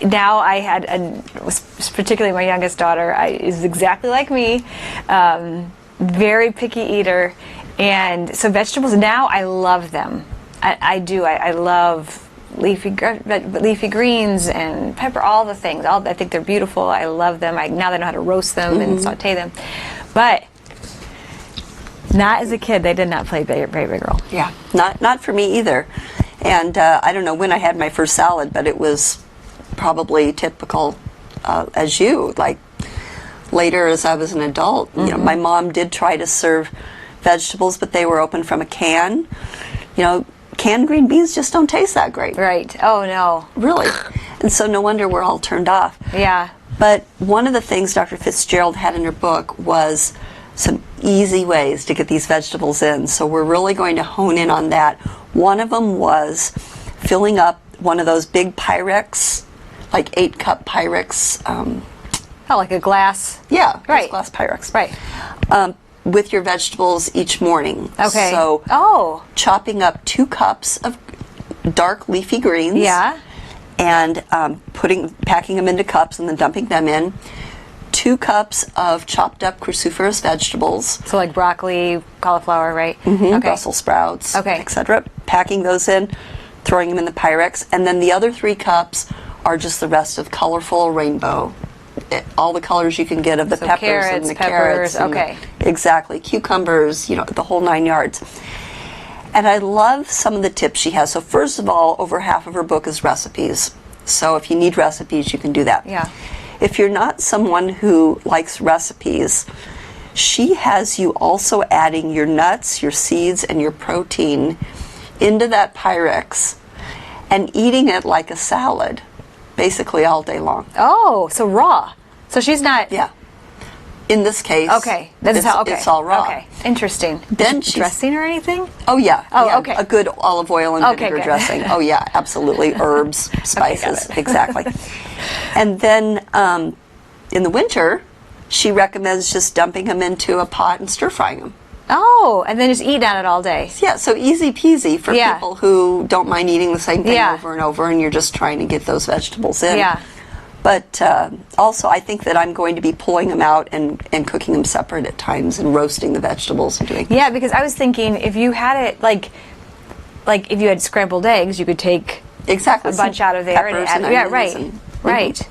now I had, particularly my youngest daughter, is exactly like me, very picky eater, and so vegetables now I love them. I do. I love leafy greens and pepper, all the things. I think they're beautiful. I love them. Now I know how to roast them and saute them, but not as a kid. They did not play a very big role. Yeah, not for me either. And I don't know when I had my first salad, but it was probably typical as you. Like later, as I was an adult, my mom did try to serve vegetables, but they were open from a can. Canned green beans just don't taste that great. Right. Oh no. Really. And so no wonder we're all turned off. Yeah. But one of the things Dr. Fitzgerald had in her book was some easy ways to get these vegetables in. So we're really going to hone in on that. One of them was filling up one of those big Pyrex, like 8-cup Pyrex. Like a glass. Yeah, right. Glass Pyrex. Right. With your vegetables each morning. Okay. So chopping up 2 cups of dark leafy greens. Yeah. And packing them into cups and then dumping them in. 2 cups of chopped up cruciferous vegetables. So like broccoli, cauliflower, right? Okay. Brussels sprouts, etc. Packing those in, throwing them in the Pyrex, and then the other 3 cups are just the rest of colorful rainbow. All the colors you can get of the peppers and the carrots. Exactly. Cucumbers, the whole 9 yards. And I love some of the tips she has. So first of all, over half of her book is recipes. So if you need recipes, you can do that. Yeah. If you're not someone who likes recipes, she has you also adding your nuts, your seeds, and your protein into that Pyrex and eating it like a salad, basically all day long. Oh, so raw. So she's not... Yeah. In this case, it's all raw. Okay, interesting. Then she's dressing or anything? Oh, yeah. Okay. A good olive oil and vinegar dressing. Oh, yeah, absolutely. Herbs, spices, exactly. And then in the winter, she recommends just dumping them into a pot and stir-frying them. Oh, and then just eat on it all day. Yeah, so easy peasy for people who don't mind eating the same thing over and over, and you're just trying to get those vegetables in. Yeah. But also, I think that I'm going to be pulling them out and cooking them separate at times and roasting the vegetables and doing. Yeah, because I was thinking if you had it like if you had scrambled eggs, you could take a bunch out of there and add. Right.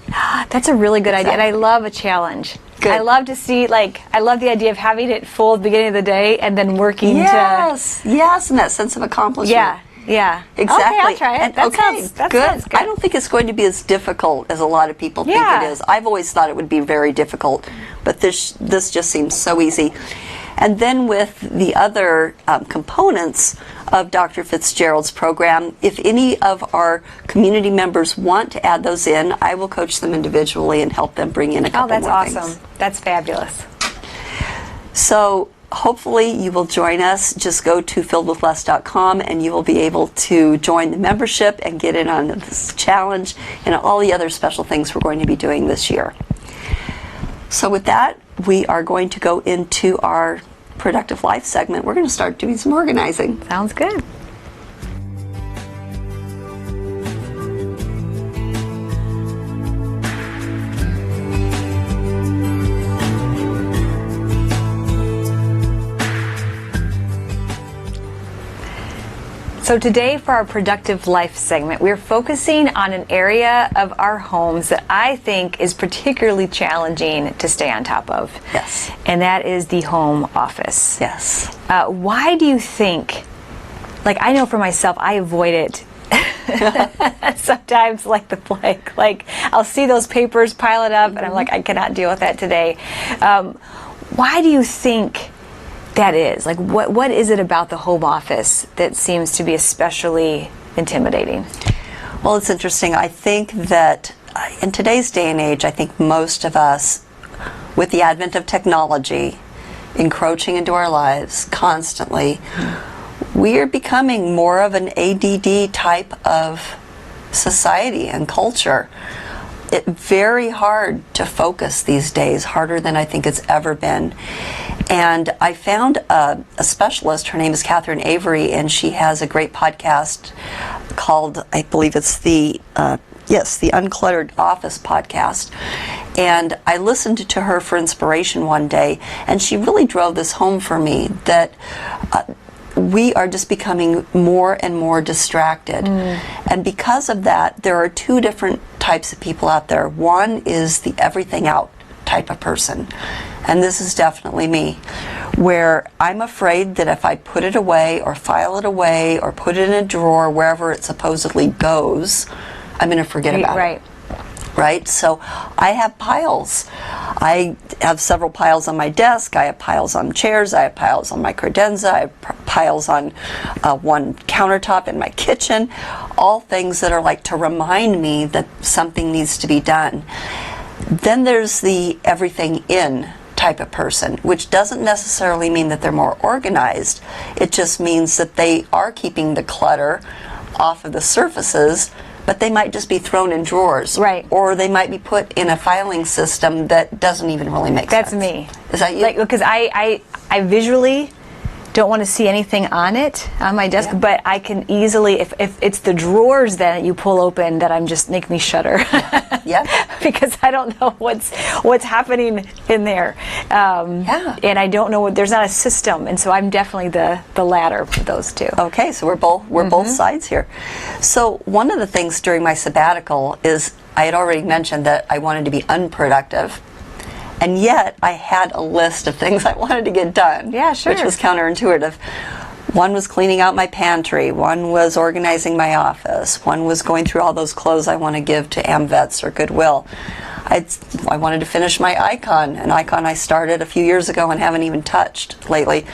That's a really good idea, and I love a challenge. Good. I love to see, I love the idea of having it full at the beginning of the day and then working to... Yes, and that sense of accomplishment. Yeah. Exactly. Okay, I'll try it. That sounds good. I don't think it's going to be as difficult as a lot of people think it is. I've always thought it would be very difficult, but this just seems so easy. And then with the other components of Dr. Fitzgerald's program, if any of our community members want to add those in, I will coach them individually and help them bring in a couple more things. Oh, that's awesome. That's fabulous. So hopefully you will join us. Just go to filledwithless.com and you will be able to join the membership and get in on this challenge and all the other special things we're going to be doing this year. So with that, we are going to go into our Productive Life segment. We're going to start doing some organizing. Sounds good. So today for our Productive Life segment, we're focusing on an area of our homes that I think is particularly challenging to stay on top of. Yes. And that is the home office. Yes. Why do you think, like I know for myself, I avoid it sometimes like the plague. Like I'll see those papers pile it up and I'm like, I cannot deal with that today. Why do you think that is? Like what is it about the home office that seems to be especially intimidating? Well, it's interesting. I think that in today's day and age, I think most of us, with the advent of technology encroaching into our lives constantly, we are becoming more of an ADD type of society and culture. It's very hard to focus these days, harder than I think it's ever been. And I found a specialist, her name is Catherine Avery, and she has a great podcast called, I believe it's the Uncluttered Office podcast. And I listened to her for inspiration one day, and she really drove this home for me, that we are just becoming more and more distracted. And because of that, there are two different types of people out there. One is the everything out type of person. And this is definitely me, where I'm afraid that if I put it away or file it away or put it in a drawer wherever it supposedly goes, I'm going to forget about it. Right? So I have piles. I have several piles on my desk. I have piles on chairs. I have piles on my credenza. I have piles on one countertop in my kitchen. All things that are like to remind me that something needs to be done. Then there's the everything in type of person, which doesn't necessarily mean that they're more organized. It just means that they are keeping the clutter off of the surfaces, but they might just be thrown in drawers. Right. Or they might be put in a filing system that doesn't even really make sense. That's me. Is that you? Like, because I visually don't want to see anything on it on my desk, but I can easily, if it's the drawers that you pull open that make me shudder. Yeah. Because I don't know what's happening in there. And I don't know there's not a system, and so I'm definitely the latter for those two. Okay, so we're both sides here. So one of the things during my sabbatical is I had already mentioned that I wanted to be unproductive. And yet, I had a list of things I wanted to get done. Yeah, sure. Which was counterintuitive. One was cleaning out my pantry. One was organizing my office. One was going through all those clothes I want to give to AmVets or Goodwill. I wanted to finish my icon, an icon I started a few years ago and haven't even touched lately.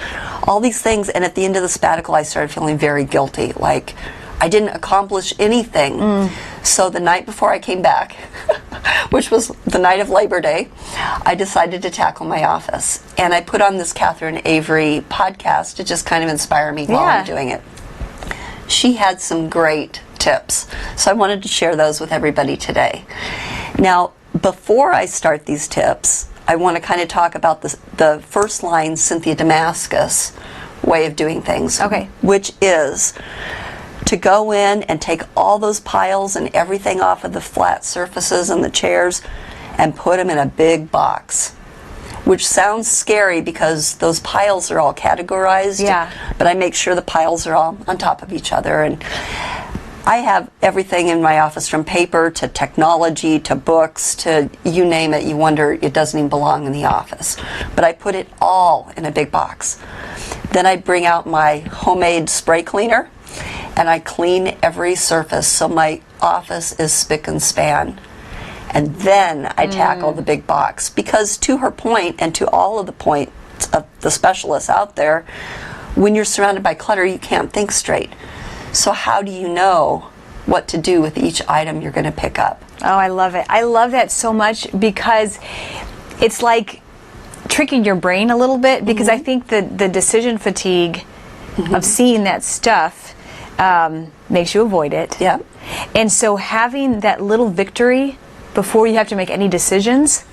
All these things, and at the end of the sabbatical, I started feeling very guilty, like I didn't accomplish anything. So the night before I came back, which was the night of Labor Day, I decided to tackle my office. And I put on this Catherine Avery podcast to just kind of inspire me while I'm doing it. She had some great tips, so I wanted to share those with everybody today. Now, before I start these tips, I want to kind of talk about the first line Cynthia Damascus way of doing things, which is to go in and take all those piles and everything off of the flat surfaces and the chairs and put them in a big box, which sounds scary because those piles are all categorized, but I make sure the piles are all on top of each other. And I have everything in my office, from paper to technology to books to you name it. You wonder, it doesn't even belong in the office. But I put it all in a big box. Then I bring out my homemade spray cleaner and I clean every surface so my office is spick and span. And then I tackle the big box. Because to her point, and to all of the points of the specialists out there, when you're surrounded by clutter, you can't think straight. So how do you know what to do with each item you're going to pick up? Oh, I love it. I love that so much because it's like tricking your brain a little bit, because I think the decision fatigue of seeing that stuff makes you avoid it. Yeah. And so having that little victory before you have to make any decisions,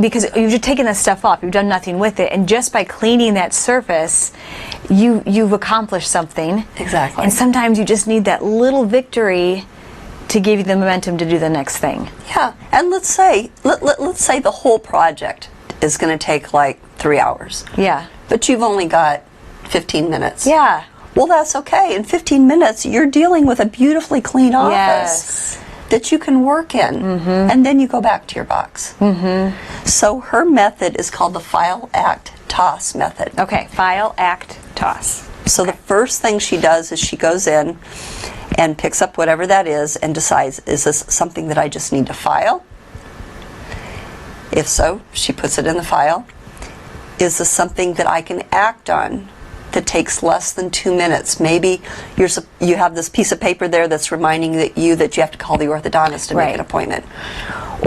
because you've just taken that stuff off, you've done nothing with it, and just by cleaning that surface, you've accomplished something. Exactly. And sometimes you just need that little victory to give you the momentum to do the next thing. Yeah. And let's say the whole project is going to take like 3 hours. Yeah. But you've only got 15 minutes. Yeah. Well, that's okay. In 15 minutes, you're dealing with a beautifully clean office that you can work in, and then you go back to your box. So her method is called the file, act, toss method. Okay, file, act, toss. So the first thing she does is she goes in and picks up whatever that is and decides, is this something that I just need to file? If so, she puts it in the file. Is this something that I can act on that takes less than 2 minutes? Maybe you have this piece of paper there that's reminding you that you have to call the orthodontist to make an appointment.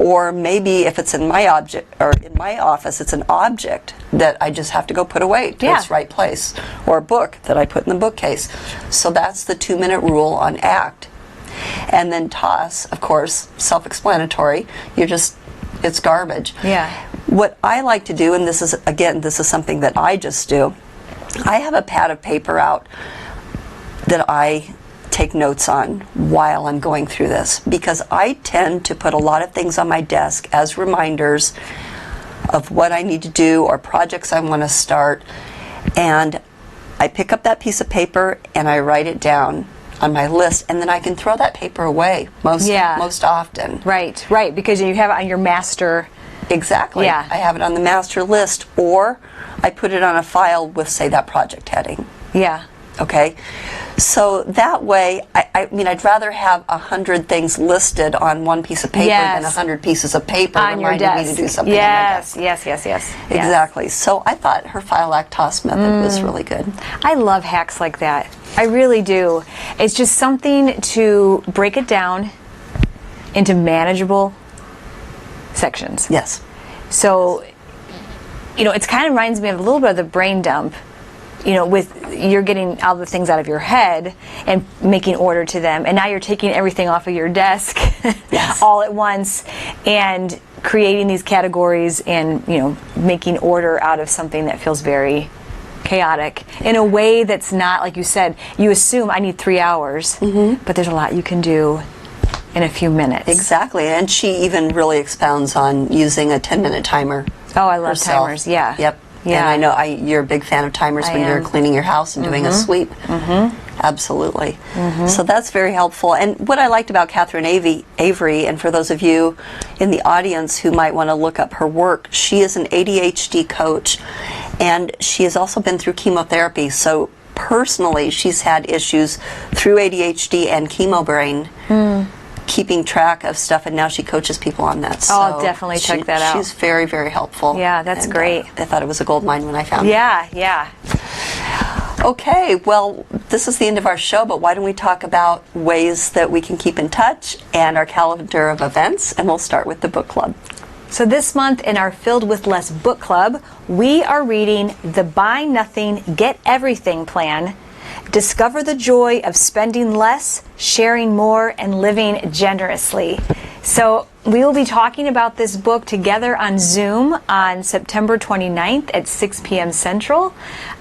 Or maybe if it's in my office, it's an object that I just have to go put away to its right place, or a book that I put in the bookcase. So that's the 2-minute rule on act. And then toss, of course, self-explanatory. It's garbage. What I like to do, and this is something that I just do, I have a pad of paper out that I take notes on while I'm going through this, because I tend to put a lot of things on my desk as reminders of what I need to do or projects I want to start, and I pick up that piece of paper and I write it down on my list, and then I can throw that paper away most often. Right, because you have it on your master. Exactly. I have it on the master list, or I put it on a file with, say, that project heading. Okay? So that way, I mean, I'd rather have 100 things listed on one piece of paper than 100 pieces of paper on your desk. Me to do something on my desk. Yes. Exactly. So I thought her file, act, toss method was really good. I love hacks like that. I really do. It's just something to break it down into manageable sections. Yes. So, it kind of reminds me of a little bit of the brain dump, with you're getting all the things out of your head and making order to them, and now you're taking everything off of your desk all at once and creating these categories and, making order out of something that feels very chaotic in a way that's not, like you said, you assume I need 3 hours, but there's a lot you can do in a few minutes. Exactly, and she even really expounds on using a 10-minute timer. Oh, I love herself. Timers, yeah. Yep. Yeah. And I know you're a big fan of timers when you're cleaning your house and doing a sweep. Absolutely. So that's very helpful. And what I liked about Catherine Avery, and for those of you in the audience who might want to look up her work, she is an ADHD coach, and she has also been through chemotherapy. So personally, she's had issues through ADHD and chemo brain. Keeping track of stuff, and now she coaches people on that. So I'll definitely check that out. She's very, very helpful. Yeah, that's great. I thought it was a gold mine when I found it. Yeah. Okay, well, this is the end of our show, but why don't we talk about ways that we can keep in touch and our calendar of events, and we'll start with the book club. So this month in our Filled with Less book club, we are reading The Buy Nothing, Get Everything Plan. Discover the joy of spending less, sharing more, and living generously. So we will be talking about this book together on Zoom on September 29th at 6 p.m. Central.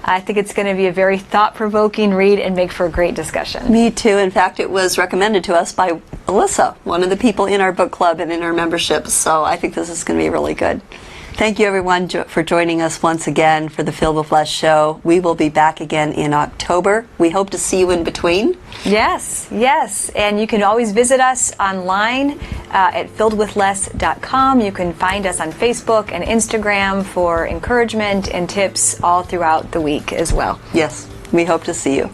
I think it's going to be a very thought-provoking read and make for a great discussion. Me too. In fact, it was recommended to us by Melissa, one of the people in our book club and in our membership. So I think this is going to be really good. Thank you, everyone, for joining us once again for the Filled with Less show. We will be back again in October. We hope to see you in between. Yes. And you can always visit us online at filledwithless.com. You can find us on Facebook and Instagram for encouragement and tips all throughout the week as well. Yes, we hope to see you.